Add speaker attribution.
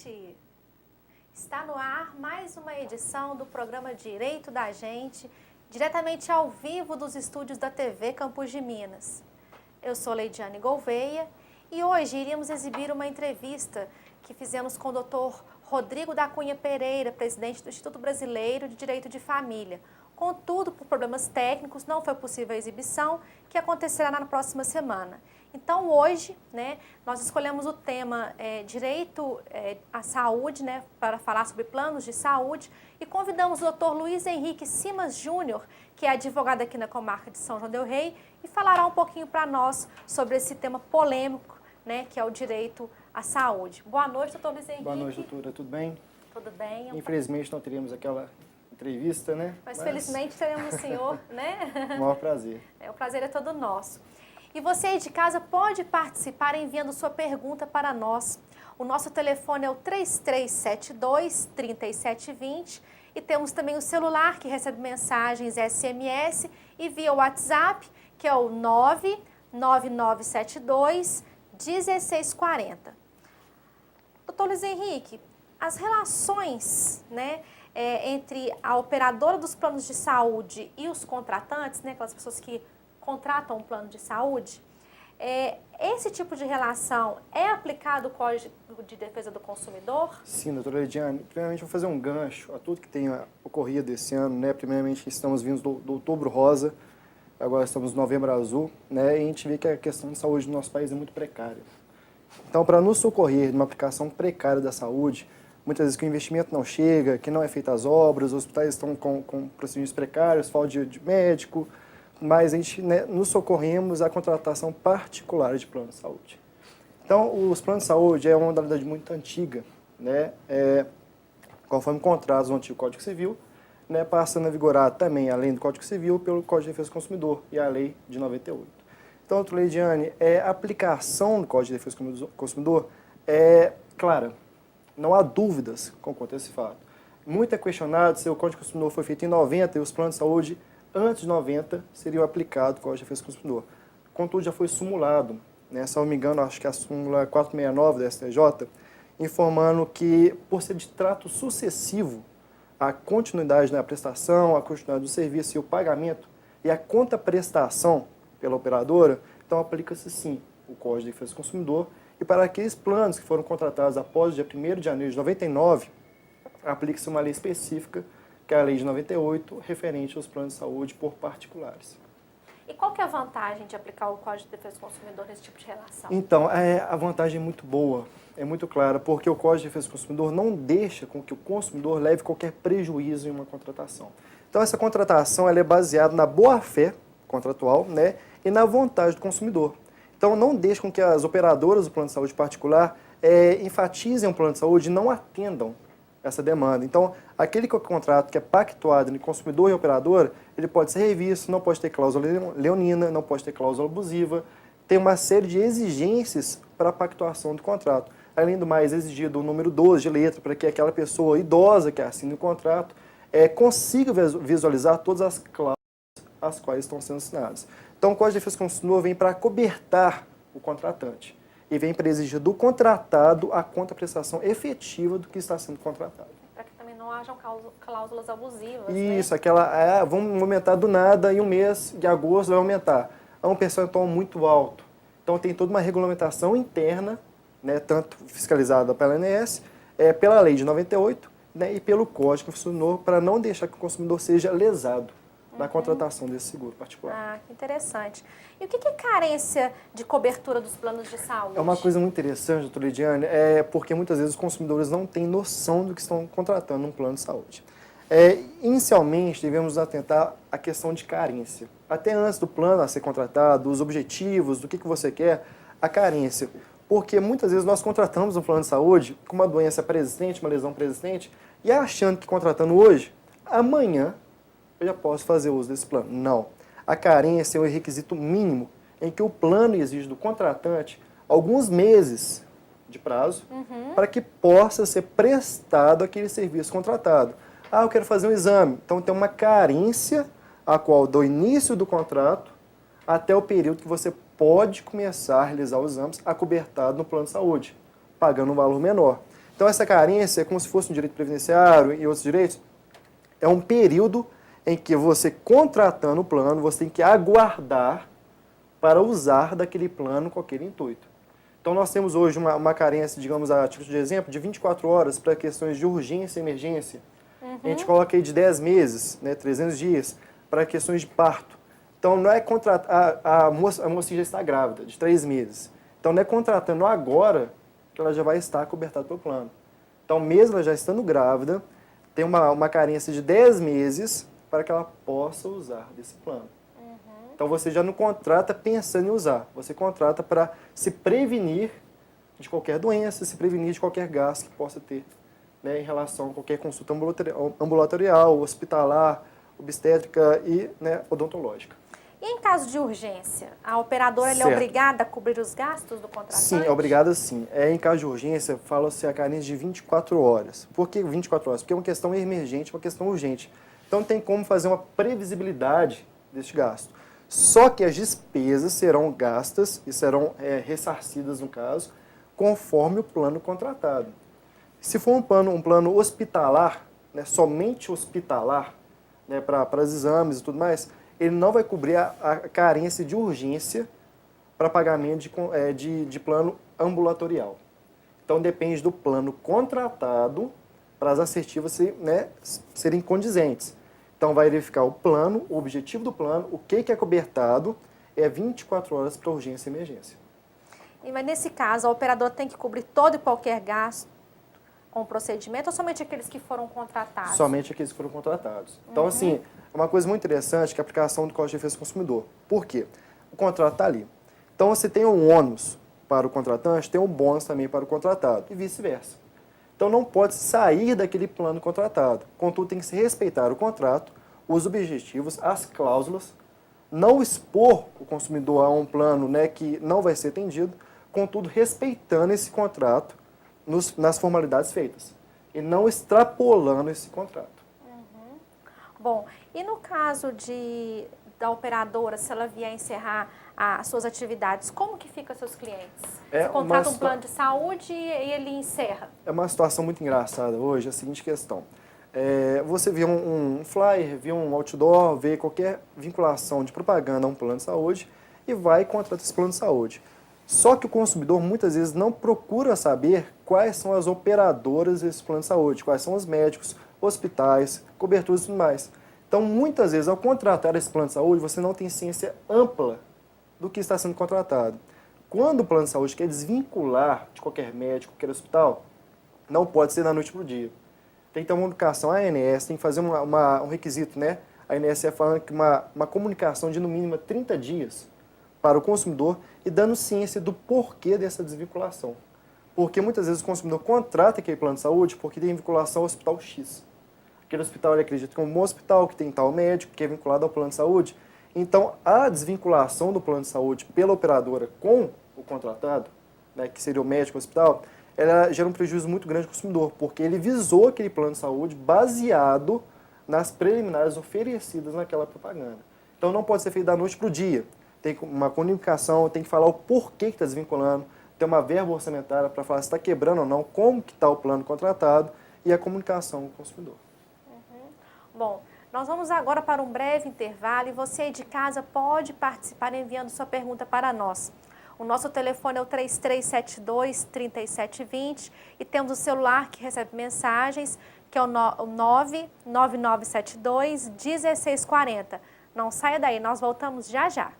Speaker 1: noite! Está no ar mais uma edição do programa Direito da Gente, diretamente ao vivo dos estúdios da TV Campos de Minas. Eu sou Leidiane Gouveia e hoje iríamos exibir uma entrevista que fizemos com o Dr. Rodrigo da Cunha Pereira, presidente do Instituto Brasileiro de Direito de Família. Contudo, por problemas técnicos, não foi possível a exibição, que acontecerá na próxima semana. Então, hoje, nós escolhemos o tema Direito à Saúde, para falar sobre planos de saúde, e convidamos o Dr. Luiz Henrique Simas Júnior, que é advogado aqui na comarca de São João del Rei, e falará um pouquinho para nós sobre esse tema polêmico, que é o direito à saúde. Boa noite, doutor Luiz Henrique.
Speaker 2: Boa noite, doutora. Tudo bem?
Speaker 1: Tudo bem.
Speaker 2: Infelizmente não teríamos aquela entrevista, né?
Speaker 1: Mas felizmente teremos o senhor,
Speaker 2: O maior prazer.
Speaker 1: O prazer é todo nosso. E você aí de casa pode participar enviando sua pergunta para nós. O nosso telefone é o 3372-3720 e temos também o celular que recebe mensagens SMS e via WhatsApp, que é o 99972-1640. Doutor Luiz Henrique, as relações, entre a operadora dos planos de saúde e os contratantes, aquelas pessoas que contratam um plano de saúde, esse tipo de relação é aplicado o Código de Defesa do Consumidor?
Speaker 2: Sim, doutora Leidiane. Primeiramente, vou fazer um gancho a tudo que tem ocorrido esse ano, Primeiramente, estamos vindo do Outubro Rosa, agora estamos no Novembro Azul, E a gente vê que a questão de saúde no nosso país é muito precária. Então, para nos socorrer numa aplicação precária da saúde, muitas vezes que o investimento não chega, que não é feita as obras, os hospitais estão com procedimentos precários, falta de médico, mas a gente nos socorremos à contratação particular de plano de saúde. Então, os planos de saúde é uma modalidade muito antiga, conforme contratos do antigo Código Civil, passando a vigorar também, além do Código Civil, pelo Código de Defesa do Consumidor e a Lei de 98. Então, doutora Leidiane, a aplicação do Código de Defesa do Consumidor é clara. Não há dúvidas quanto a esse fato. Muito é questionado se o Código do Consumidor foi feito em 90 e os planos de saúde, antes de 90, seriam aplicados o Código de Defesa do Consumidor. Contudo, já foi simulado, se não me engano, acho que a súmula 469 da STJ, informando que, por ser de trato sucessivo, a continuidade da prestação, a continuidade do serviço e o pagamento e a contraprestação pela operadora, então aplica-se sim o Código de Defesa do Consumidor. E para aqueles planos que foram contratados após o dia 1º de janeiro de 99, aplica-se uma lei específica, que é a Lei de 98, referente aos planos de saúde por particulares.
Speaker 1: E qual que é a vantagem de aplicar o Código de Defesa do Consumidor nesse tipo de relação?
Speaker 2: Então, a vantagem é muito boa, é muito clara, porque o Código de Defesa do Consumidor não deixa com que o consumidor leve qualquer prejuízo em uma contratação. Então, essa contratação ela é baseada na boa-fé contratual, e na vontade do consumidor. Então, não deixe com que as operadoras do plano de saúde particular enfatizem o plano de saúde e não atendam essa demanda. Então, aquele contrato que é pactuado entre consumidor e operadora, ele pode ser revisto, não pode ter cláusula leonina, não pode ter cláusula abusiva, tem uma série de exigências para a pactuação do contrato. Além do mais, exigido o número 12 de letra para que aquela pessoa idosa que assine o contrato consiga visualizar todas as cláusulas as quais estão sendo assinadas. Então, o Código de Defesa do Consumidor vem para acobertar o contratante e vem para exigir do contratado a contraprestação efetiva do que está sendo contratado.
Speaker 1: Para que também não hajam cláusulas abusivas.
Speaker 2: Isso, vamos aumentar do nada em um mês de agosto vai aumentar. É um percentual muito alto. Então, tem toda uma regulamentação interna, tanto fiscalizada pela ANS, pela Lei de 98 e pelo Código do Consumidor, para não deixar que o consumidor seja lesado na contratação desse seguro particular.
Speaker 1: Ah, que interessante. E o que é carência de cobertura dos planos de saúde?
Speaker 2: É uma coisa muito interessante, doutora Lidiane, porque muitas vezes os consumidores não têm noção do que estão contratando um plano de saúde. Inicialmente, devemos atentar à questão de carência. Até antes do plano a ser contratado, os objetivos, do que você quer, a carência. Porque muitas vezes nós contratamos um plano de saúde com uma doença pré-existente, uma lesão pré-existente, e achando que contratando hoje, amanhã eu já posso fazer uso desse plano. Não. A carência é o requisito mínimo em que o plano exige do contratante alguns meses de prazo para que possa ser prestado aquele serviço contratado. Eu quero fazer um exame. Então, tem uma carência a qual do início do contrato até o período que você pode começar a realizar os exames acobertado no plano de saúde, pagando um valor menor. Então, essa carência é como se fosse um direito previdenciário e outros direitos. É um período em que você, contratando o plano, você tem que aguardar para usar daquele plano com aquele intuito. Então, nós temos hoje uma carência, digamos, a título de exemplo, de 24 horas para questões de urgência e emergência. A gente coloca aí de 10 meses, né, 300 dias, para questões de parto. Então, não é contratar, a moça já está grávida, de 3 meses. Então, não é contratando agora que ela já vai estar cobertada pelo plano. Então, mesmo ela já estando grávida, tem uma carência de 10 meses para que ela possa usar desse plano. Então, você já não contrata pensando em usar, você contrata para se prevenir de qualquer doença, se prevenir de qualquer gasto que possa ter, né, em relação a qualquer consulta ambulatorial, hospitalar, obstétrica e, né, odontológica.
Speaker 1: E em caso de urgência, a operadora ela é obrigada a cobrir os gastos do contratante?
Speaker 2: Sim, é obrigada sim. Em caso de urgência, fala-se a carência de 24 horas. Por que 24 horas? Porque é uma questão emergente, uma questão urgente. Então, tem como fazer uma previsibilidade deste gasto. Só que as despesas serão gastas e serão ressarcidas, no caso, conforme o plano contratado. Se for um plano hospitalar, né, somente hospitalar, né, para os exames e tudo mais, ele não vai cobrir a carência de urgência para pagamento de plano ambulatorial. Então, depende do plano contratado para as assertivas né, serem condizentes. Então, vai verificar o plano, o objetivo do plano, o que é cobertado, é 24 horas para urgência e emergência.
Speaker 1: Mas nesse caso, a operadora tem que cobrir todo e qualquer gasto com o procedimento ou somente aqueles que foram contratados?
Speaker 2: Somente aqueles que foram contratados. Então, assim, é uma coisa muito interessante que é a aplicação do Código de Defesa do Consumidor. Por quê? O contrato está ali. Então, você tem um ônus para o contratante, tem um bônus também para o contratado e vice-versa. Então, não pode sair daquele plano contratado. Contudo, tem que se respeitar o contrato, os objetivos, as cláusulas, não expor o consumidor a um plano, né, que não vai ser atendido, contudo, respeitando esse contrato nas formalidades feitas e não extrapolando esse contrato.
Speaker 1: Bom, e no caso da operadora, se ela vier encerrar as suas atividades, como que fica seus clientes? Você contrata um plano de saúde e ele encerra? É
Speaker 2: uma situação muito engraçada hoje, a seguinte questão. Você vê um flyer, vê um outdoor, vê qualquer vinculação de propaganda a um plano de saúde e vai e contrata esse plano de saúde. Só que o consumidor muitas vezes não procura saber quais são as operadoras desse plano de saúde, quais são os médicos, hospitais, coberturas e tudo mais. Então, muitas vezes, ao contratar esse plano de saúde, você não tem ciência ampla do que está sendo contratado. Quando o plano de saúde quer desvincular de qualquer médico, qualquer hospital, não pode ser da noite para o dia. Tem que ter uma comunicação à ANS, tem que fazer um requisito, né? A ANS falando que uma comunicação de no mínimo 30 dias para o consumidor e dando ciência do porquê dessa desvinculação. Porque muitas vezes o consumidor contrata aquele plano de saúde porque tem vinculação ao hospital X. Aquele hospital ele acredita que é um bom hospital, que tem tal médico, que é vinculado ao plano de saúde. Então, a desvinculação do plano de saúde pela operadora com o contratado, né, que seria o médico, o hospital, ela gera um prejuízo muito grande ao consumidor, porque ele visou aquele plano de saúde baseado nas preliminares oferecidas naquela propaganda. Então, não pode ser feito da noite para o dia. Tem uma comunicação, tem que falar o porquê que está desvinculando, tem uma verba orçamentária para falar se está quebrando ou não, como que está o plano contratado e a comunicação com o consumidor.
Speaker 1: Bom, nós vamos agora para um breve intervalo e você aí de casa pode participar enviando sua pergunta para nós. O nosso telefone é o 3372-3720 e temos o celular que recebe mensagens, que é o 99972-1640. Não saia daí, nós voltamos já já.